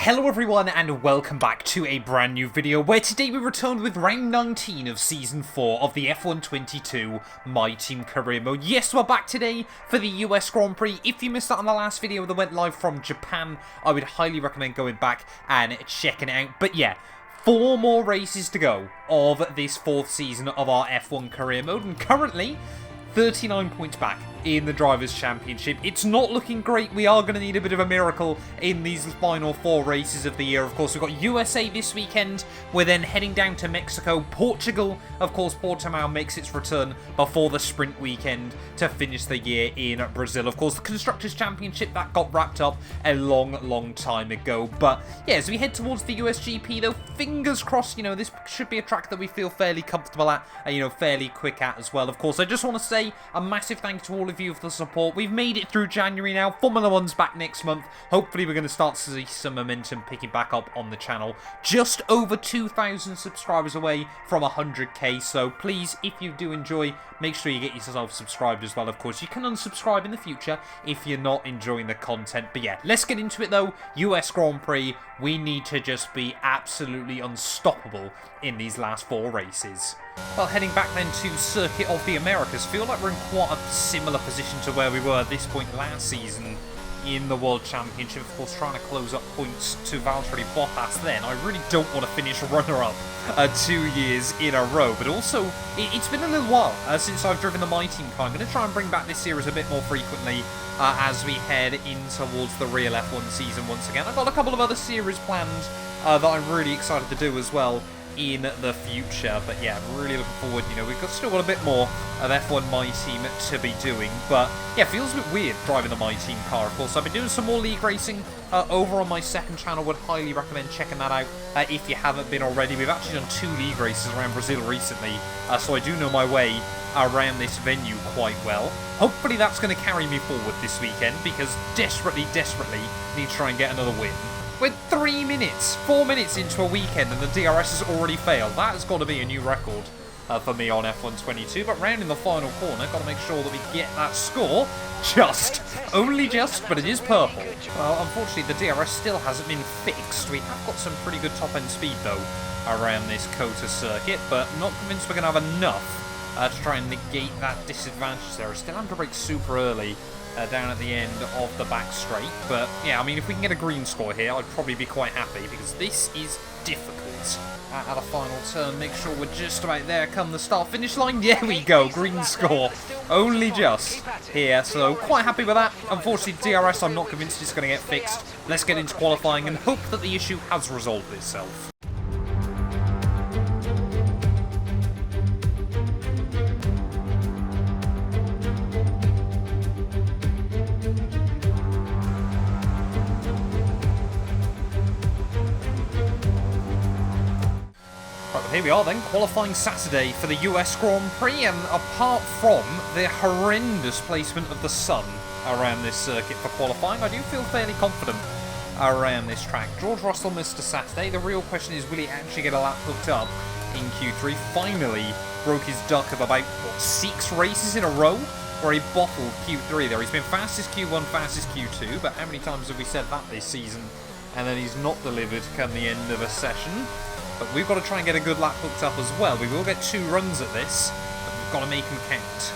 Hello everyone and welcome back to a brand new video where today we returned with round 19 of season 4 of the F1 22 My Team Career Mode. Yes, we're back today for the US Grand Prix. If you missed out on the last video that went live from Japan, I would highly recommend going back and checking it out. But yeah, 4 more races to go of this 4th season of our F1 Career Mode, and currently 39 points back in the Drivers' Championship. It's not looking great. We are going to need a bit of a miracle in these final 4 races of the year. Of course, we've got USA this weekend. We're then heading down to Mexico. Portugal, of course, Portimao makes its return before the sprint weekend to finish the year in Brazil. Of course, the Constructors' Championship, that got wrapped up a long time ago. But yeah, as we head towards the USGP, though, fingers crossed, this should be a track that we feel fairly comfortable at, and, fairly quick at as well. Of course, I just want to say a massive thank you to all of you for the support. We've made it through January now. Formula One's back next month. Hopefully we're going to start to see some momentum picking back up on the channel. Just over 2,000 subscribers away from 100k, so please, if you do enjoy, make sure you get yourself subscribed as well. Of course, you can unsubscribe in the future if you're not enjoying the content. But yeah, let's get into it though. US Grand Prix, we need to just be absolutely unstoppable in these last 4 races. Well, heading back then to Circuit of the Americas, feel like we're in quite a similar position to where we were at this point last season in the World Championship. Of course, trying to close up points to Valtteri Bottas then. I really don't want to finish runner-up 2 years in a row, but also, it's been a little while since I've driven the My Team car. I'm going to try and bring back this series a bit more frequently as we head in towards the real F1 season once again. I've got a couple of other series planned that I'm really excited to do as well in the future. But yeah, I'm really looking forward. We've still got a bit more of F1 My Team to be doing, but yeah, feels a bit weird driving the My Team car. Of course, I've been doing some more league racing over on my second channel. Would highly recommend checking that out if you haven't been already. We've actually done 2 league races around Brazil recently, so I do know my way around this venue quite well. Hopefully that's going to carry me forward this weekend, because desperately need to try and get another win. We're 4 minutes into a weekend and the DRS has already failed. That has got to be a new record for me on F1 22. But round in the final corner, got to make sure that we get that score. Only just, but it is purple. Well, unfortunately, the DRS still hasn't been fixed. We have got some pretty good top-end speed, though, around this COTA circuit, but not convinced we're going to have enough to try and negate that disadvantage there. I still have to brake super early down at the end of the back straight. But yeah, I mean, if we can get a green score here, I'd probably be quite happy, because this is difficult. At a final turn, make sure we're just about there come the start-finish line. There we go, green score. Only just here, so quite happy with that. Unfortunately, DRS, I'm not convinced it's going to get fixed. Let's get into qualifying and hope that the issue has resolved itself. Here we are then, qualifying Saturday for the US Grand Prix, and apart from the horrendous placement of the sun around this circuit for qualifying, I do feel fairly confident around this track. George Russell missed a Saturday. The real question is, will he actually get a lap hooked up in Q3? Finally broke his duck of about, 6 races in a row where he bottled Q3 there. He's been fastest Q1, fastest Q2, but how many times have we said that this season? And then he's not delivered come the end of a session. But we've got to try and get a good lap hooked up as well. We will get 2 runs at this, but we've got to make them count.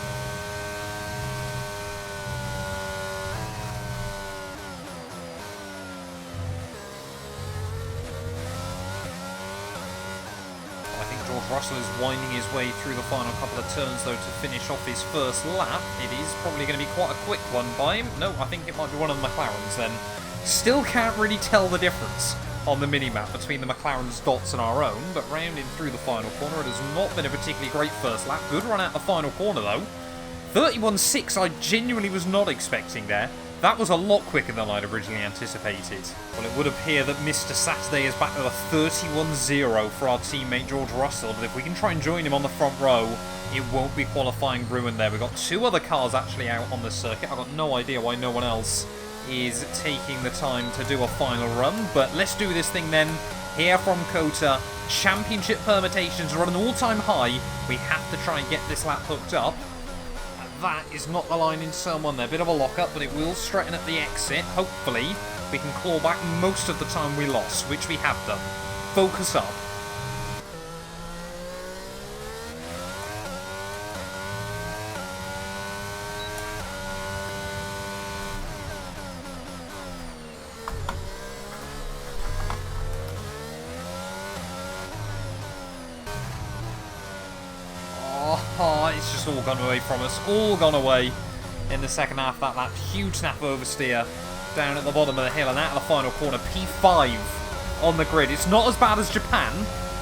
I think George Russell is winding his way through the final couple of turns, though, to finish off his first lap. It is probably going to be quite a quick one by him. No, I think it might be one of the McLarens then. Still can't really tell the difference on the minimap between the McLaren's dots and our own, but rounding through the final corner, it has not been a particularly great first lap. Good run out the final corner though. 31.6 I genuinely was not expecting there. That was a lot quicker than I'd originally anticipated. Well, it would appear that Mr. Saturday is back with a 31.0 for our teammate George Russell, but if we can try and join him on the front row, it won't be qualifying ruined there. We've got 2 other cars actually out on the circuit. I've got no idea why no one else is taking the time to do a final run, but let's do this thing then. Here from COTA, championship permutations are at an all-time high. We have to try and get this lap hooked up. That is not the line in turn 1 there. Bit of a lock-up, but it will straighten at the exit, hopefully. we can claw back most of the time we lost, which we have done. Focus up. Oh, it's just all gone away from us. All gone away in the second half. That huge snap oversteer down at the bottom of the hill and out of the final corner. P5 on the grid. It's not as bad as Japan,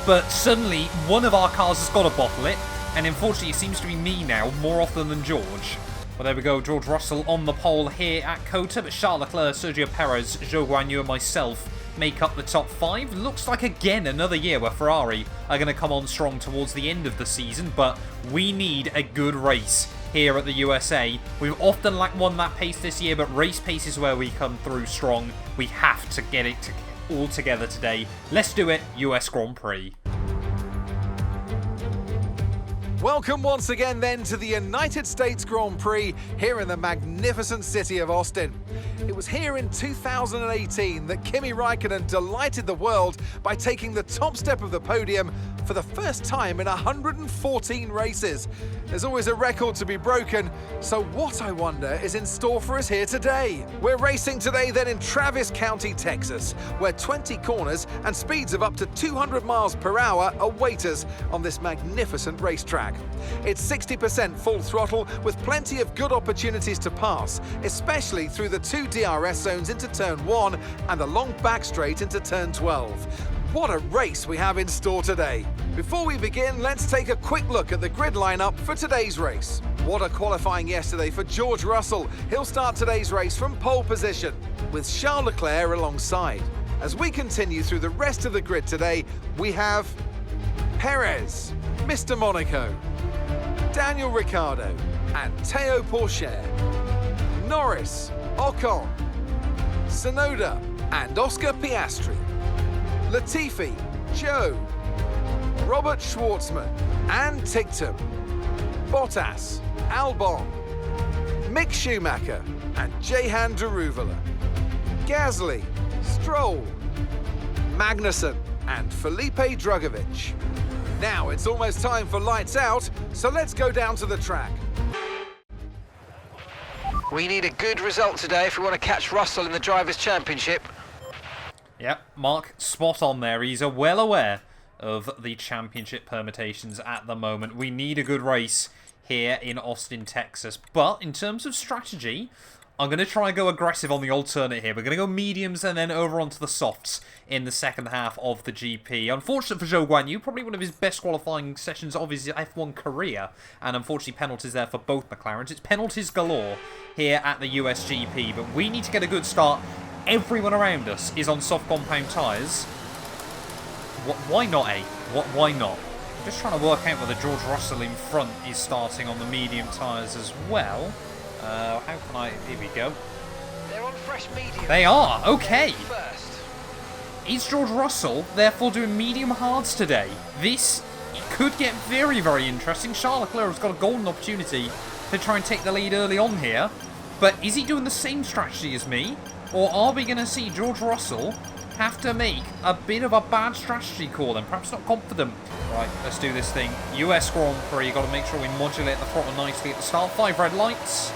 but suddenly one of our cars has got to bottle it. And unfortunately, it seems to be me now more often than George. Well, there we go. George Russell on the pole here at COTA. But Charles Leclerc, Sergio Perez, Zhou Guanyu and myself make up the top 5. Looks like, again, another year where Ferrari are going to come on strong towards the end of the season, but we need a good race here at the USA. We've often lacked one that pace this year, but race pace is where we come through strong. We have to get it all together today. Let's do it, US Grand Prix. Welcome once again then to the United States Grand Prix here in the magnificent city of Austin. It was here in 2018 that Kimi Raikkonen delighted the world by taking the top step of the podium for the first time in 114 races. There's always a record to be broken, so what, I wonder, is in store for us here today? We're racing today then in Travis County, Texas, where 20 corners and speeds of up to 200 miles per hour await us on this magnificent racetrack. It's 60% full throttle with plenty of good opportunities to pass, especially through the 2 DRS zones into turn 1 and the long back straight into turn 12. What a race we have in store today. Before we begin, let's take a quick look at the grid lineup for today's race. What a qualifying yesterday for George Russell. He'll start today's race from pole position, with Charles Leclerc alongside. As we continue through the rest of the grid today, we have Perez, Mr. Monaco, Daniel Ricciardo, and Théo Pourchaire, Norris, Ocon, Tsunoda, and Oscar Piastri, Latifi, Joe, Robert Schwartzman, and Tictum, Bottas, Albon, Mick Schumacher, and Jehan Daruvala, Gasly, Stroll, Magnussen, and Felipe Drugovich. Now it's almost time for lights out, so let's go down to the track. We need a good result today if we want to catch Russell in the Drivers' Championship. Yep, Mark, spot on there. He's well aware of the championship permutations at the moment. We need a good race here in Austin, Texas. But in terms of strategy, I'm going to try and go aggressive on the alternate here. We're going to go mediums and then over onto the softs in the second half of the GP. Unfortunate for Zhou Guanyu, probably one of his best qualifying sessions of his F1 career. And unfortunately, penalties there for both McLarens. It's penalties galore here at the US GP. But we need to get a good start. Everyone around us is on soft compound tyres. Why not, eh? Why not? I'm just trying to work out whether George Russell in front is starting on the medium tyres as well. How can I... Here we go. They're on fresh medium. They are, okay. First. Is George Russell therefore doing medium hards today? This could get very, very interesting. Charles Leclerc has got a golden opportunity to try and take the lead early on here. But is he doing the same strategy as me? Or are we going to see George Russell have to make a bit of a bad strategy call and perhaps not confident? Right, let's do this thing. US Grand Prix, got to make sure we modulate the throttle nicely at the start. 5 red lights.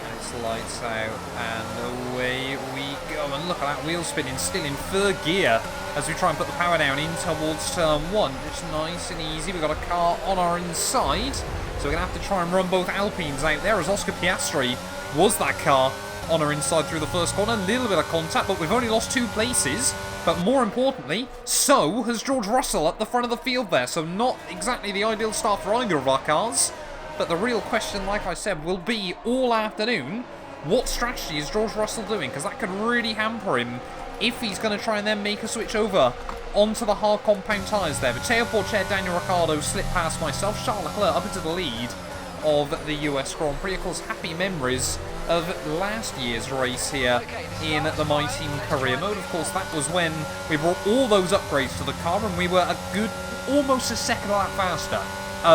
And it's lights out and away we go. And look at that wheel spinning, still in third gear as we try and put the power down in towards turn 1. It's nice and easy. We've got a car on our inside. So we're going to have to try and run both Alpines out there as Oscar Piastri was that car on our inside through the first corner. A little bit of contact, but we've only lost 2 places. But more importantly, so has George Russell at the front of the field there. So not exactly the ideal start for either of our cars. But the real question, like I said, will be all afternoon, what strategy is George Russell doing? Because that could really hamper him if he's going to try and then make a switch over onto the hard compound tyres there. But Théo Pourchaire, Daniel Ricciardo slipped past myself. Charles Leclerc up into the lead of the US Grand Prix. Of course, happy memories of last year's race here in the My Team Career Mode. Of course, that was when we brought all those upgrades to the car and we were a good, almost a second lap faster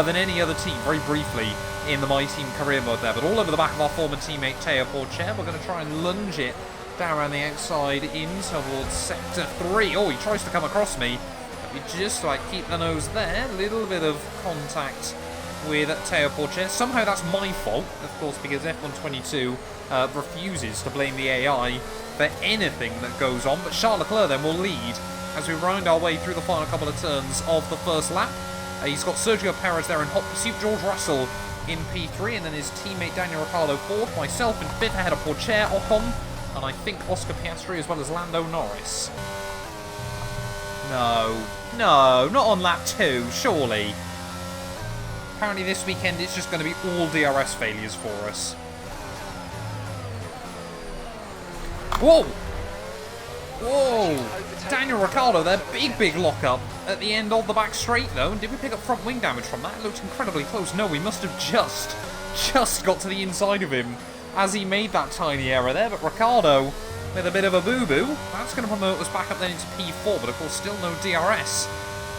than any other team, very briefly, in the My Team Career Mode there. But all over the back of our former teammate Théo Pourchaire, we're going to try and lunge it Down around the outside in towards sector 3. Oh, he tries to come across me. We just like keep the nose there. Little bit of contact with Teo Porcher. Somehow that's my fault, of course, because F122 refuses to blame the AI for anything that goes on. But Charles Leclerc then will lead as we round our way through the final couple of turns of the first lap. He's got Sergio Perez there in hot pursuit, George Russell in P3, and then his teammate Daniel Ricciardo fourth, myself in fifth ahead of Porcher, Ocon, and I think Oscar Piastri as well as Lando Norris. No, not on lap 2, surely. Apparently this weekend it's just going to be all DRS failures for us. Whoa! Whoa! Daniel Ricciardo there, big lock-up at the end of the back straight though. Did we pick up front wing damage from that? It looked incredibly close. No, we must have just got to the inside of him as he made that tiny error there. But Ricciardo with a bit of a boo-boo. That's going to promote us back up then into P4, but of course still no DRS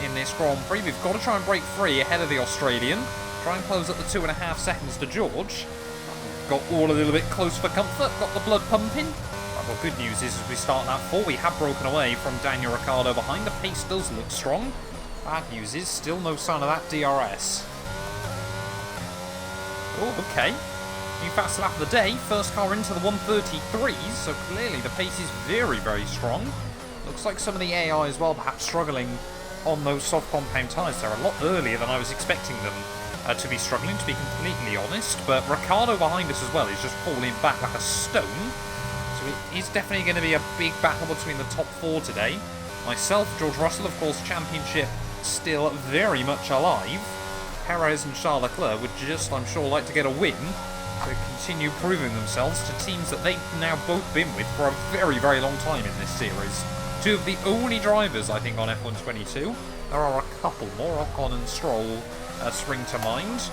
in this Grand Prix. We've got to try and break free ahead of the Australian. Try and close up the 2.5 seconds to George. Got all a little bit close for comfort. Got the blood pumping. Well, good news is as we start that 4, we have broken away from Daniel Ricciardo behind. The pace does look strong. Bad news is still no sign of that DRS. Oh, okay. New fast lap of the day. First car into the 133s, so clearly the pace is very strong. Looks like some of the AI as well perhaps struggling on those soft compound tyres. They're a lot earlier than I was expecting them to be struggling, to be completely honest. But Ricciardo behind us as well is just falling back like a stone. So it is definitely going to be a big battle between the top 4 today. Myself, George Russell, of course, championship still very much alive. Perez and Charles Leclerc would just, I'm sure, like to get a win to continue proving themselves to teams that they've now both been with for a very long time in this series. 2 of the only drivers, I think, on F122. There are a couple more, Ocon and Stroll spring to mind.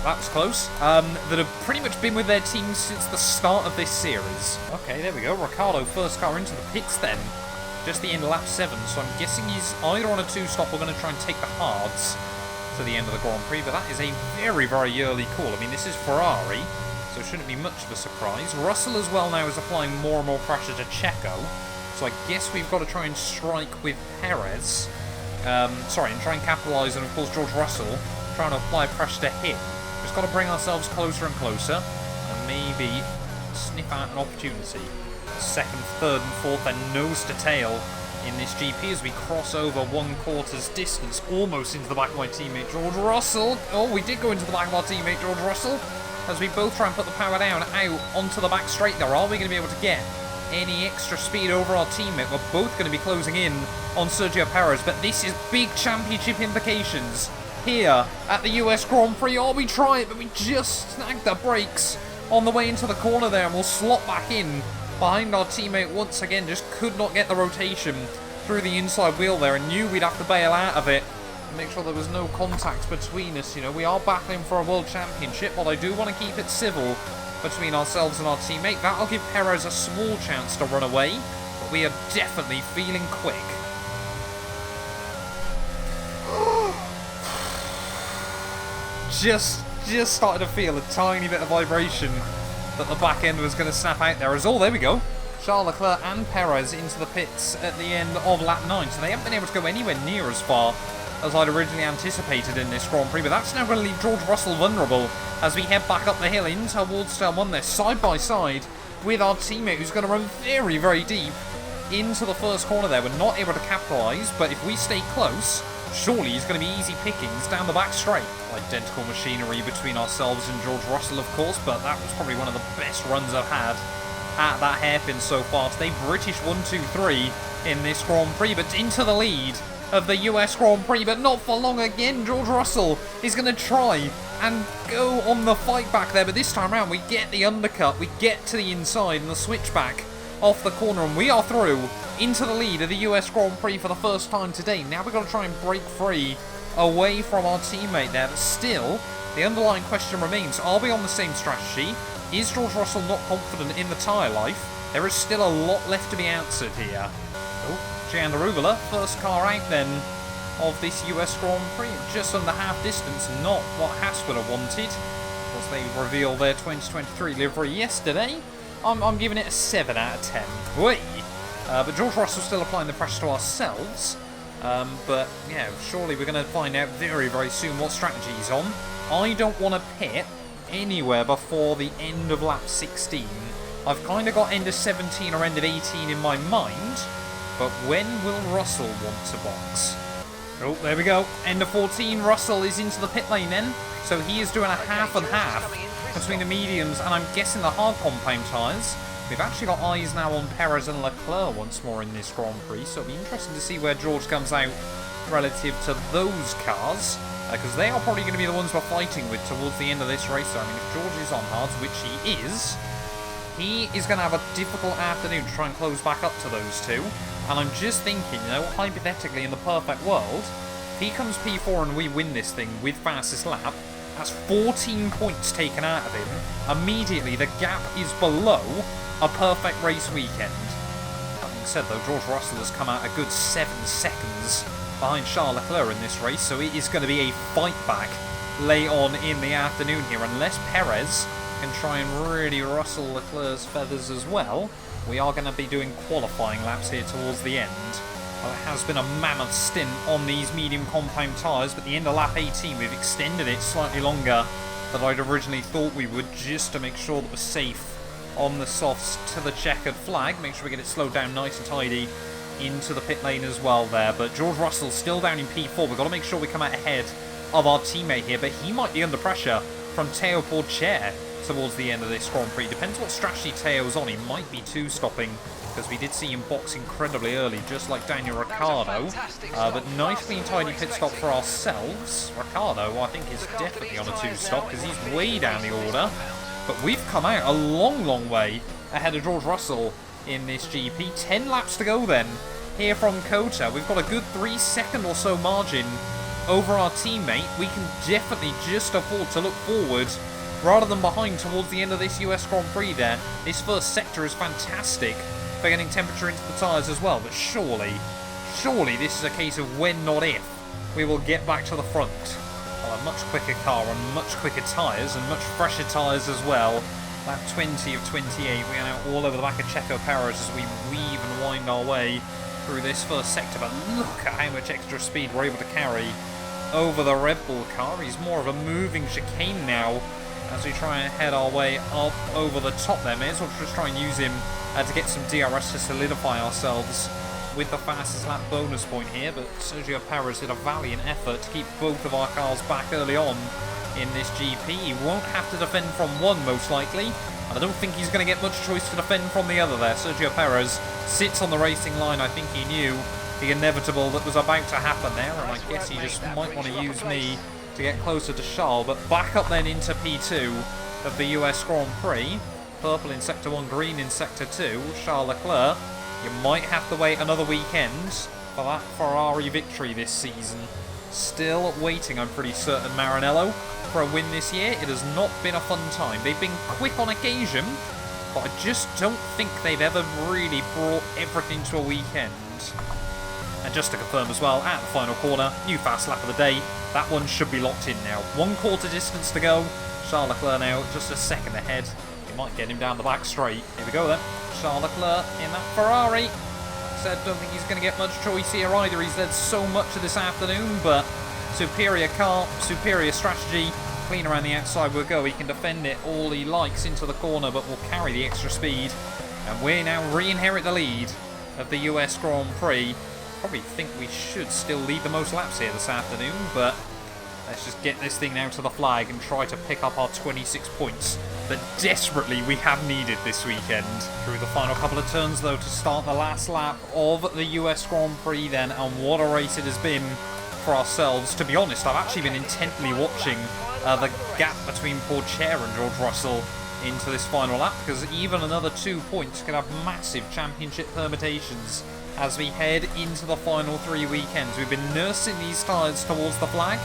That was close. That have pretty much been with their teams since the start of this series. Okay, there we go. Ricciardo first car into the pits then. Just the end of lap 7, so I'm guessing he's either on a 2-stop or going to try and take the hards to the end of the Grand Prix, but that is a very early call. I mean, this is Ferrari, so it shouldn't be much of a surprise. Russell as well now is applying more and more pressure to Checo, so I guess we've got to try and strike with Perez. And try and capitalise on, of course, George Russell, trying to apply pressure to him. Just got to bring ourselves closer and closer, and maybe sniff out an opportunity. Second, third and fourth, and nose to tail in this GP as we cross over 1/4's distance, almost into the back of my teammate George Russell. Oh, we did go into the back of our teammate George Russell as we both try and put the power down out onto the back straight there. Are we going to be able to get any extra speed over our teammate? We're both going to be closing in on Sergio Perez, but this is big championship implications here at the US Grand Prix. Oh, we try it, but we just snagged the brakes on the way into the corner there, and we'll slot back in behind our teammate once again. Just could not get the rotation through the inside wheel there, and knew we'd have to bail out of it and make sure there was no contact between us. You know, we are battling for a world championship, but I do want to keep it civil between ourselves and our teammate. That'll give Perez a small chance to run away, but we are definitely feeling quick. Just started to feel a tiny bit of vibration that the back end was going to snap out there. As all, there we go. Charles Leclerc and Perez into the pits at the end of lap 9. So they haven't been able to go anywhere near as far as I'd originally anticipated in this Grand Prix. But that's now going to leave George Russell vulnerable as we head back up the hill in towards turn 1 there, side by side with our teammate, who's going to run very deep into the first corner there. We're not able to capitalise, but if we stay close, surely he's going to be easy pickings down the back straight. Identical machinery between ourselves and George Russell, of course, but that was probably one of the best runs I've had at that hairpin so far today. British 1-2-3 in this Grand Prix, but into the lead of the US Grand Prix, but not for long again. George Russell is going to try and go on the fight back there, but this time around we get the undercut, we get to the inside and the switchback off the corner, and we are through into the lead of the US Grand Prix for the first time today. Now we've got to try and break free away from our teammate there, but still, the underlying question remains, are we on the same strategy? Is George Russell not confident in the tyre life? There is still a lot left to be answered here. Oh, Gian Darugula, first car out then of this US Grand Prix, just under half distance, not what Haas would have wanted. Of course, they revealed their 2023 livery yesterday. I'm giving it a 7 out of 10. Wait. But George Russell's still applying the pressure to ourselves. But, yeah, surely we're going to find out very, very soon what strategy he's on. I don't want to pit anywhere before the end of lap 16. I've kind of got end of 17 or end of 18 in my mind. But when will Russell want to box? Oh, there we go. End of 14. Russell is into the pit lane then. So he is doing a half and half between the mediums and I'm guessing the hard compound tyres. We've actually got eyes now on Perez and Leclerc once more in this Grand Prix. So it'll be interesting to see where George comes out relative to those cars. Because they are probably going to be the ones we're fighting with towards the end of this race. So, I mean, if George is on hards, which he is going to have a difficult afternoon to try and close back up to those two. And I'm just thinking, you know, hypothetically in the perfect world, if he comes P4 and we win this thing with fastest lap, that's 14 points taken out of him. Immediately, the gap is below a perfect race weekend. That being said, though, George Russell has come out a good 7 seconds behind Charles Leclerc in this race, so it is going to be a fight back late on in the afternoon here, unless Perez can try and really rustle Leclerc's feathers as well. We are going to be doing qualifying laps here towards the end. Well, it has been a mammoth stint on these medium compound tyres, but at the end of lap 18 we've extended it slightly longer than I'd originally thought we would, just to make sure that we're safe on the softs to the checkered flag. Make sure we get it slowed down nice and tidy into the pit lane as well there. But George Russell's still down in P4. We've got to make sure we come out ahead of our teammate here, but he might be under pressure from Théo Pourchaire towards the end of this Grand Prix. Depends what strategy Teo's on. He might be two-stopping, because we did see him box incredibly early, just like Daniel Ricciardo. But nice clean tidy pit stop for ourselves. Ricciardo, I think, is definitely on a two-stop, because he's way down the order. But we've come out a long, long way ahead of George Russell in this GP. 10 laps to go then, here from Kota. We've got a good 3-second or so margin over our teammate. We can definitely just afford to look forward rather than behind towards the end of this US Grand Prix there. This first sector is fantastic for getting temperature into the tyres as well, but surely this is a case of when, not if, we will get back to the front. Well, a much quicker car and much quicker tyres and much fresher tyres as well. Lap 20 of 28, we are now all over the back of Checo Perez as we weave and wind our way through this first sector, but look at how much extra speed we're able to carry over the Red Bull car. He's more of a moving chicane now as we try and head our way up over the top there. May as well just try and use him to get some DRS to solidify ourselves with the fastest lap bonus point here. But Sergio Perez did a valiant effort to keep both of our cars back early on in this GP. He won't have to defend from one, most likely, and I don't think he's going to get much choice to defend from the other there. Sergio Perez sits on the racing line. I think he knew the inevitable that was about to happen there, and I guess he just might want to use me to get closer to Charles. But back up then into P2 of the US Grand Prix. Purple in Sector 1, green in Sector 2. Charles Leclerc, you might have to wait another weekend for that Ferrari victory this season. Still waiting, I'm pretty certain, Maranello, for a win this year. It has not been a fun time. They've been quick on occasion, but I just don't think they've ever really brought everything to a weekend. And just to confirm as well, at the final corner, new fast lap of the day. That one should be locked in now. 1/4 distance to go. Charles Leclerc now just a second ahead. He might get him down the back straight. Here we go then. Charles Leclerc in that Ferrari. Like I said, don't think he's going to get much choice here either. He's led so much of this afternoon, but superior car, superior strategy. Clean around the outside we'll go. He can defend it all he likes into the corner, but will carry the extra speed. And we now re-inherit the lead of the US Grand Prix. Probably think we should still lead the most laps here this afternoon, but let's just get this thing now to the flag and try to pick up our 26 points that desperately we have needed this weekend. Through the final couple of turns though to start the last lap of the US Grand Prix then, and what a race it has been for ourselves. To be honest, I've actually been intently watching the gap between Pourchaire and George Russell into this final lap, because even another 2 points could have massive championship permutations as we head into the final 3 weekends. We've been nursing these tyres towards the flag.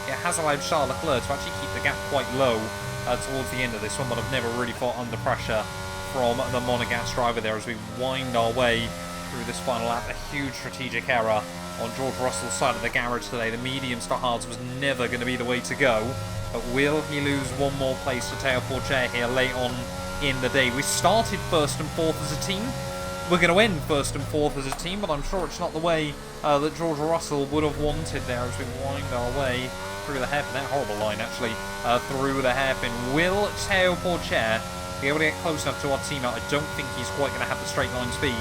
It has allowed Charles Leclerc to actually keep the gap quite low towards the end of this one, but I've never really fought under pressure from the Monegasque driver there as we wind our way through this final lap. A huge strategic error on George Russell's side of the garage today. The mediums to hards was never going to be the way to go, but will he lose one more place to Théo Pourchaire here late on in the day. We started first and fourth as a team. We're going to end first and fourth as a team, but I'm sure it's not the way that George Russell would have wanted there as we wind our way through the hairpin. That horrible line, actually, through the hairpin. Will Teo Porcher be able to get close enough to our teammate? I don't think he's quite going to have the straight line speed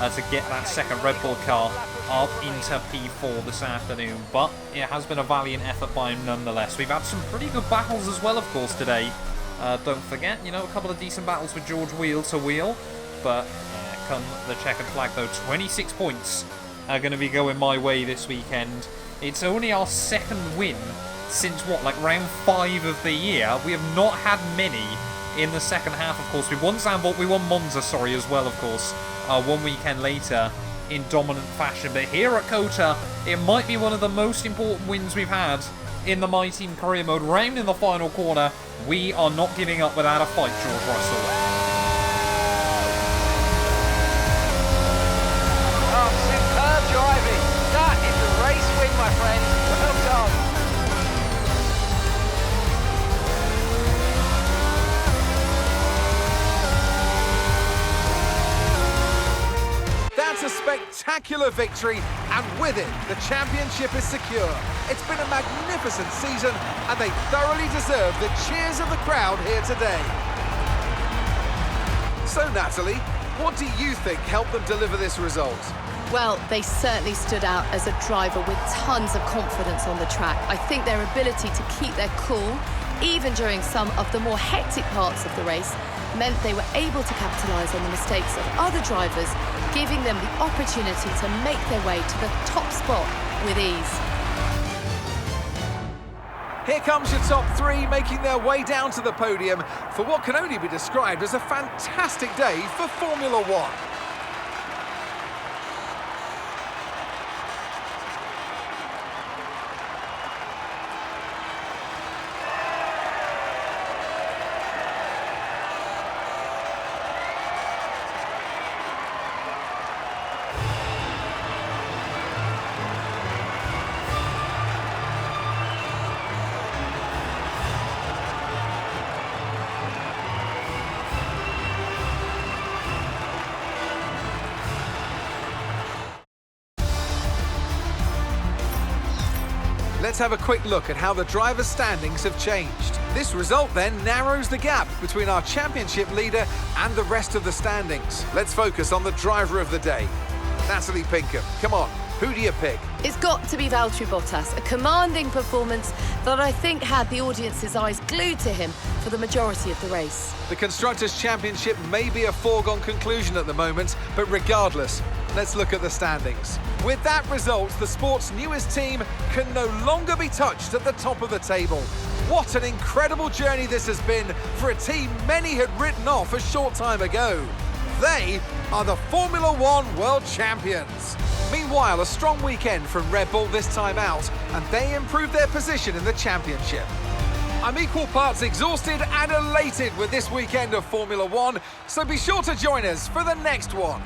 to get that second Red Bull car up into P4 this afternoon, but it has been a valiant effort by him nonetheless. We've had some pretty good battles as well, of course, today. Don't forget, you know, a couple of decent battles with George wheel to wheel, but come the checkered flag though, 26 points are going to be going my way this weekend. It's only our second win since what, like round 5 of the year. We have not had many in the second half, of course. We won Zandvoort, we won Monza, sorry, as well, of course, 1 weekend later in dominant fashion. But here at COTA, it might be one of the most important wins we've had in the My Team career mode. Round in the final corner, we are not giving up without a fight, George Russell. Oh, superb driving. That is a race win, my friend. Well done. That's a spectacular victory, and with it, the championship is secure. It's been a magnificent season, and they thoroughly deserve the cheers of the crowd here today. So, Natalie, what do you think helped them deliver this result? Well, they certainly stood out as a driver with tons of confidence on the track. I think their ability to keep their cool, even during some of the more hectic parts of the race, meant they were able to capitalise on the mistakes of other drivers, giving them the opportunity to make their way to the top spot with ease. Here comes your top 3 making their way down to the podium for what can only be described as a fantastic day for Formula One. Let's have a quick look at how the drivers' standings have changed. This result then narrows the gap between our championship leader and the rest of the standings. Let's focus on the driver of the day. Natalie Pinkham, come on, who do you pick? It's got to be Valtteri Bottas, a commanding performance that I think had the audience's eyes glued to him for the majority of the race. The Constructors' Championship may be a foregone conclusion at the moment, but regardless, let's look at the standings. With that result, the sport's newest team can no longer be touched at the top of the table. What an incredible journey this has been for a team many had written off a short time ago. They are the Formula One World Champions. Meanwhile, a strong weekend from Red Bull this time out, and they improved their position in the championship. I'm equal parts exhausted and elated with this weekend of Formula One, so be sure to join us for the next one.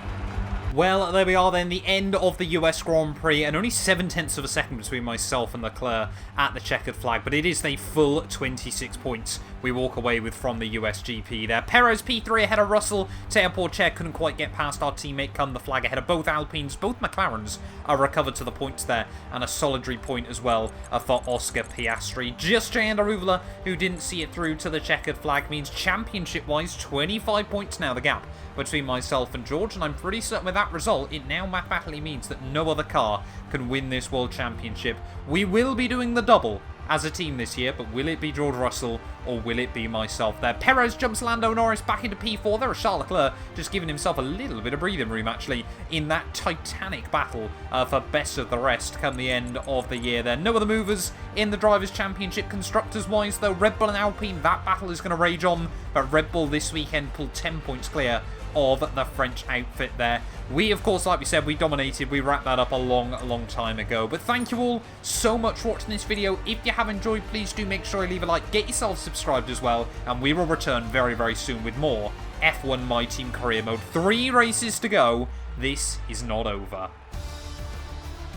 Well, there we are then, the end of the US Grand Prix, and only 7/10 of a second between myself and Leclerc at the checkered flag, but it is a full 26 points we walk away with from the US GP there. Perez P3 ahead of Russell. Teo Porcher couldn't quite get past our teammate Come the flag ahead of both Alpines. Both McLarens are recovered to the points there, and a solitary point as well for Oscar Piastri. Just Jehan Aruvula, who didn't see it through to the checkered flag, means championship-wise 25 points now the gap between myself and George, and I'm pretty certain with that result, it now mathematically means that no other car can win this World Championship. We will be doing the double as a team this year, but will it be George Russell or will it be myself there? Perez jumps Lando Norris back into P4. There is Charles Leclerc just giving himself a little bit of breathing room, actually, in that titanic battle for best of the rest come the end of the year there. No other movers in the Drivers' Championship constructors-wise, though. Red Bull and Alpine, that battle is going to rage on, but Red Bull this weekend pulled 10 points clear of the French outfit there. We, of course, like we said, we dominated. We wrapped that up a long time ago. But thank you all so much for watching this video. If you have enjoyed, please do make sure you leave a like. Get yourself subscribed as well. And we will return very soon with more F1 My Team Career Mode. 3 races to go. This is not over.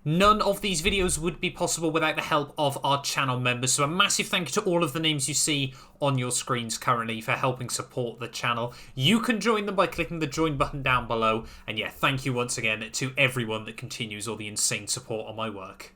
None of these videos would be possible without the help of our channel members, so a massive thank you to all of the names you see on your screens currently for helping support the channel. You can join them by clicking the join button down below, and yeah, thank you once again to everyone that continues all the insane support on my work.